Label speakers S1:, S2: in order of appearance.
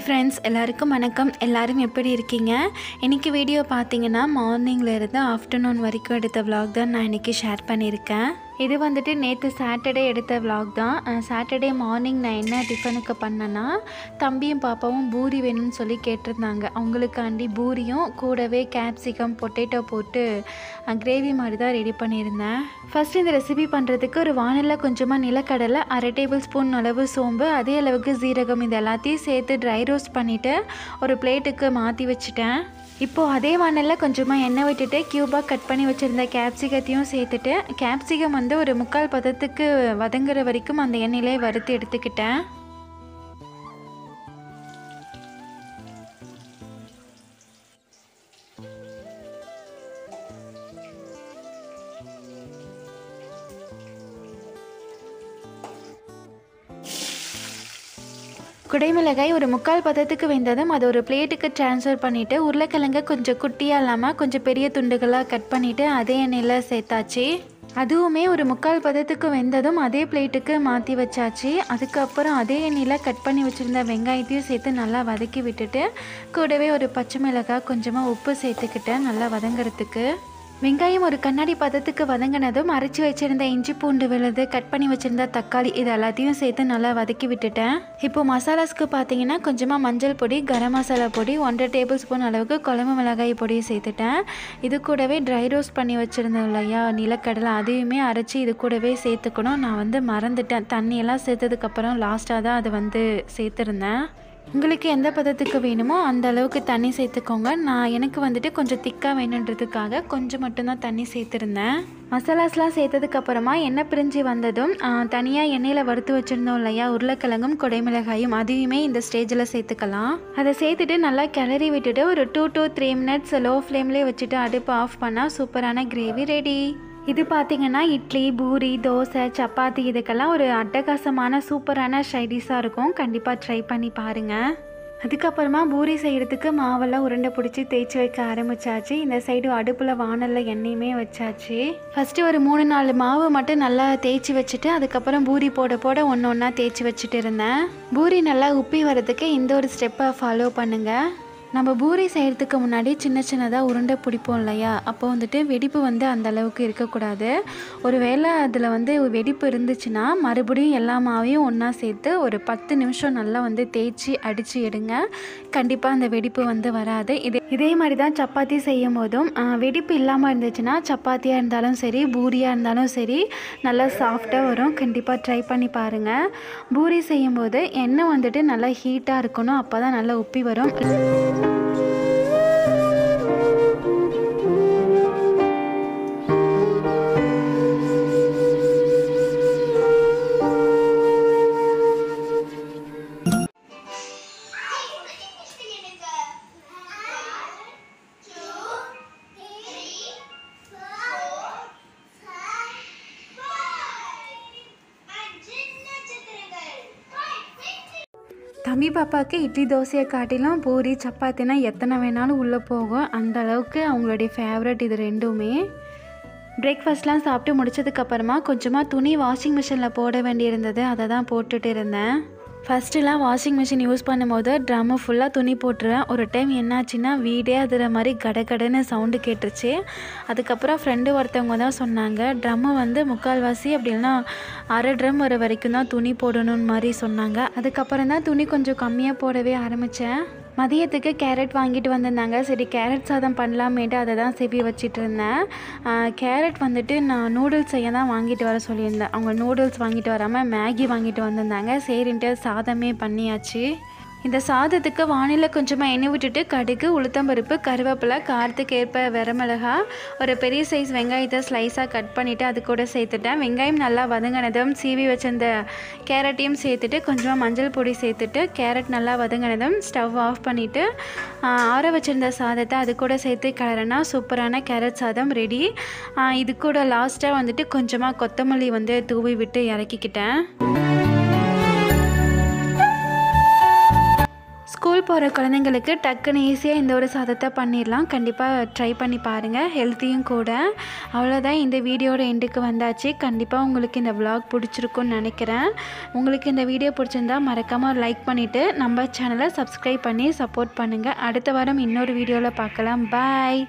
S1: Friends எல்லாருக்கும் வணக்கம். எல்லாரும் எப்படி இருக்கீங்க? இன்றைக்கி வீடியோ பார்த்தீங்கன்னா மார்னிங்கில் இருந்து ஆஃப்டர்நூன் வரைக்கும் எடுத்த vlog தான் நான் இன்றைக்கி ஷேர் பண்ணியிருக்கேன். இது வந்துட்டு நேற்று சாட்டர்டே எடுத்த vlog தான். சாட்டர்டே மார்னிங் நான் என்ன டிஃபனுக்கு பண்ணேன்னா, தம்பியும் பாப்பாவும் பூரி வேணும்னு சொல்லி கேட்டிருந்தாங்க. அவங்களுக்காண்டி பூரியும் கூடவே கேப்சிகம் பொட்டேட்டோ போட்டு கிரேவி மாதிரி தான் ரெடி பண்ணியிருந்தேன். ஃபஸ்ட்டு இந்த ரெசிபி பண்ணுறதுக்கு ஒரு வானலில் கொஞ்சமாக நிலக்கடலை, 1/2 டேபிள் ஸ்பூன் அளவு சோம்பு, அதே அளவுக்கு சீரகம், இது எல்லாத்தையும் சேர்த்து ட்ரை ரோஸ்ட் பண்ணிவிட்டு ஒரு பிளேட்டுக்கு மாற்றி வச்சுட்டேன். இப்போது அதே வானலில் கொஞ்சமாக எண்ணெய் விட்டுட்டு க்யூபாக கட் பண்ணி வச்சுருந்த கேப்சிகத்தையும் சேர்த்துட்டு, கேப்சிகம் வந்து ஒரு 3/4 பதத்துக்கு வதங்குற வரைக்கும் அந்த எண்ணெயிலே வறுத்து எடுத்துக்கிட்டேன். குடைமிளகாய் ஒரு 3/4 பதத்துக்கு வெந்ததும் அதை ஒரு பிளேட்டுக்கு ட்ரான்ஸ்ஃபர் பண்ணிவிட்டு, உருளைக்கிழங்க கொஞ்சம் குட்டியாக இல்லாமல் கொஞ்சம் பெரிய துண்டுகளாக கட் பண்ணிவிட்டு அதே எண்ணெயில் சேர்த்தாச்சு. அதுவுமே ஒரு 3/4 பதத்துக்கு வெந்ததும் அதே பிளேட்டுக்கு மாற்றி வச்சாச்சு. அதுக்கப்புறம் அதே எண்ணெயில் கட் பண்ணி வச்சுருந்த வெங்காயத்தையும் சேர்த்து நல்லா வதக்கி விட்டுட்டு, கூடவே ஒரு பச்சை மிளகாய், கொஞ்சமாக உப்பு சேர்த்துக்கிட்டேன் நல்லா வதங்கிறதுக்கு. வெங்காயம் ஒரு கண்ணாடி பதத்துக்கு வதங்கினதும் அரைச்சி வச்சுருந்த இஞ்சி பூண்டு விழுது, கட் பண்ணி வச்சுருந்த தக்காளி, இது எல்லாத்தையும் சேர்த்து நல்லா வதக்கி விட்டுட்டேன். இப்போது மசாலாஸ்க்கு பார்த்தீங்கன்னா கொஞ்சமாக மஞ்சள் பொடி, கரம் மசாலா பொடி, 1/2 டேபிள் ஸ்பூன் அளவுக்கு குழம்பு மிளகாய் பொடியை சேர்த்துட்டேன். இது கூடவே ட்ரை ரோஸ்ட் பண்ணி வச்சுருந்தேன் இல்லையா நிலக்கடலை, அதையுமே அரைச்சி இது கூடவே சேர்த்துக்கணும். நான் வந்து மறந்துட்டேன், தண்ணியெல்லாம் சேர்த்ததுக்கப்புறம் லாஸ்ட்டாக தான் அது வந்து சேர்த்துருந்தேன். உங்களுக்கு எந்த பதத்துக்கு வேணுமோ அந்த அளவுக்கு தண்ணி சேர்த்துக்கோங்க. எனக்கு வந்துட்டு கொஞ்சம் திக்காக வேணுன்றதுக்காக கொஞ்சம் மட்டும்தான் தண்ணி சேர்த்துருந்தேன். மசாலாஸ்லாம் சேர்த்ததுக்கப்புறமா எண்ணெய் பிரிஞ்சு வந்ததும் தனியாக எண்ணெயில் வறுத்து வச்சுருந்தோம் இல்லையா உருளைக்கிழங்கும் குடைமிளகாயும், அதையுமே இந்த ஸ்டேஜில் சேர்த்துக்கலாம். அதை சேர்த்துட்டு நல்லா கிளறி விட்டுட்டு ஒரு 2 to 3 மினிட்ஸ் லோ ஃப்ளேம்லேயே வச்சுட்டு அடுப்பு ஆஃப் பண்ணால் சூப்பரான கிரேவி ரெடி. இது பார்த்திங்கன்னா இட்லி, பூரி, தோசை, சப்பாத்தி இதுக்கெல்லாம் ஒரு அட்டகாசமான சூப்பரான சைடிஷாக இருக்கும். கண்டிப்பாக ட்ரை பண்ணி பாருங்கள். அதுக்கப்புறமா பூரி செய்கிறதுக்கு மாவெல்லாம் உருண்டை பிடிச்சி தேய்ச்சி வைக்க ஆரம்பித்தாச்சு. இந்த சைடு அடுப்பில் வானலில் எண்ணெயுமே வச்சாச்சு. ஃபஸ்ட்டு ஒரு 3-4 மாவு மட்டும் நல்லா தேய்ச்சி வச்சுட்டு, அதுக்கப்புறம் பூரி போட போட ஒன்று ஒன்றா தேய்ச்சி வச்சுட்டு இருந்தேன். பூரி நல்லா உப்பி வரதுக்கு இந்த ஒரு ஸ்டெப்பை ஃபாலோ பண்ணுங்கள். நம்ம பூரி செய்கிறதுக்கு முன்னாடி சின்ன சின்னதாக உருண்டை பிடிப்போம் இல்லையா, அப்போ வந்துட்டு வெடிப்பு வந்து அந்த அளவுக்கு இருக்கக்கூடாது. ஒரு வேளை அதில் வந்து வெடிப்பு இருந்துச்சுன்னா மறுபடியும் எல்லா மாவையும் ஒன்றா சேர்த்து ஒரு 10 நிமிஷம் நல்லா வந்து தேய்ச்சி அடித்து எடுங்க. கண்டிப்பாக அந்த வெடிப்பு வந்து வராது. இதே மாதிரி தான் சப்பாத்தி செய்யும் போதும் வெடிப்பு இல்லாமல் இருந்துச்சுன்னா சப்பாத்தியாக இருந்தாலும் சரி, பூரியாக இருந்தாலும் சரி நல்லா சாஃப்டாக வரும். கண்டிப்பாக ட்ரை பண்ணி பாருங்கள். பூரி செய்யும்போது எண்ணெய் வந்துட்டு நல்லா ஹீட்டாக இருக்கணும், அப்போ தான் நல்லா உப்பி வரும். தம்பி பாப்பாவுக்கு இட்லி தோசையை காட்டிலும் பூரி சப்பாத்தினா எத்தனை வேணாலும் உள்ளே போகும். அந்த அளவுக்கு அவங்களுடைய ஃபேவரட் இது ரெண்டுமே. பிரேக்ஃபாஸ்ட்லாம் சாப்பிட்டு முடிச்சதுக்கப்புறமா கொஞ்சமாக துணி வாஷிங் மிஷினில் போட வேண்டியிருந்தது, அதை தான் போட்டுட்டு இருந்தேன். ஃபஸ்ட்டுலாம் வாஷிங் மிஷின் யூஸ் பண்ணும்போது ட்ரம்மு ஃபுல்லாக துணி போட்டுருவேன். ஒரு டைம் என்னாச்சுன்னா வீடே அதிர மாதிரி கடகடன்னு சவுண்டு கேட்டுருச்சு. அதுக்கப்புறம் ஃப்ரெண்டு ஒருத்தவங்க தான் சொன்னாங்க, ட்ரம்மு வந்து 3/4 அப்படி இல்லைன்னா 1/2 ட்ரம் வர வரைக்கும் தான் துணி போடணுன்னு மாதிரி சொன்னாங்க. அதுக்கப்புறம் தான் துணி கொஞ்சம் கம்மியாக போடவே ஆரம்பித்தேன். மதியத்துக்கு கேரட் வாங்கிட்டு வந்திருந்தாங்க. சரி கேரட் சாதம் பண்ணலாமேட்டு அதை தான் செவி வச்சிட்டு இருந்தேன். கேரட் வந்துட்டு நான் நூடுல்ஸ் செய்ய தான் வாங்கிட்டு வர சொல்லியிருந்தேன். அவங்க நூடுல்ஸ் வாங்கிட்டு வராமல் மேகி வாங்கிட்டு வந்திருந்தாங்க. சரின்ட்டு சாதமே பண்ணியாச்சு. இந்த சாதத்துக்கு வானிலை கொஞ்சமாக எண்ணெய் விட்டுட்டு கடுகு, உளுத்தம்பருப்பு, கருவேப்பிலை, காரத்துக்கு ஏற்ப வரமிளகா, ஒரு பெரிய சைஸ் வெங்காயத்தை ஸ்லைஸாக கட் பண்ணிவிட்டு அது கூட சேர்த்துட்டேன். வெங்காயம் நல்லா வதங்கினதும் சீவி வச்சிருந்த கேரட்டையும் சேர்த்துட்டு கொஞ்சமாக மஞ்சள் பொடி சேர்த்துட்டு கேரட் நல்லா வதங்கினதும் ஸ்டவ் ஆஃப் பண்ணிவிட்டு ஆற வச்சுருந்த சாதத்தை அது கூட சேர்த்து கிளறினா சூப்பரான கேரட் சாதம் ரெடி. இது கூட லாஸ்ட்டாக வந்துட்டு கொஞ்சமாக கொத்தமல்லி வந்து தூவி விட்டு இறக்கிக்கிட்டேன். ஸ்கூல் போகிற குழந்தைங்களுக்கு டக்குன்னு ஈஸியாக இந்த ஒரு சாதத்தை பண்ணிடலாம். கண்டிப்பாக ட்ரை பண்ணி பாருங்கள், ஹெல்த்தியும் கூட. அவ்வளோதான், இந்த வீடியோட எண்டுக்கு வந்தாச்சு. கண்டிப்பாக உங்களுக்கு இந்த vlog பிடிச்சிருக்குன்னு நினைக்கிறேன். உங்களுக்கு இந்த வீடியோ பிடிச்சிருந்தா மறக்காமல் லைக் பண்ணிவிட்டு நம்ம சேனலை சப்ஸ்கிரைப் பண்ணி சப்போர்ட் பண்ணுங்கள். அடுத்த வாரம் இன்னொரு வீடியோவில் பார்க்கலாம். பாய்.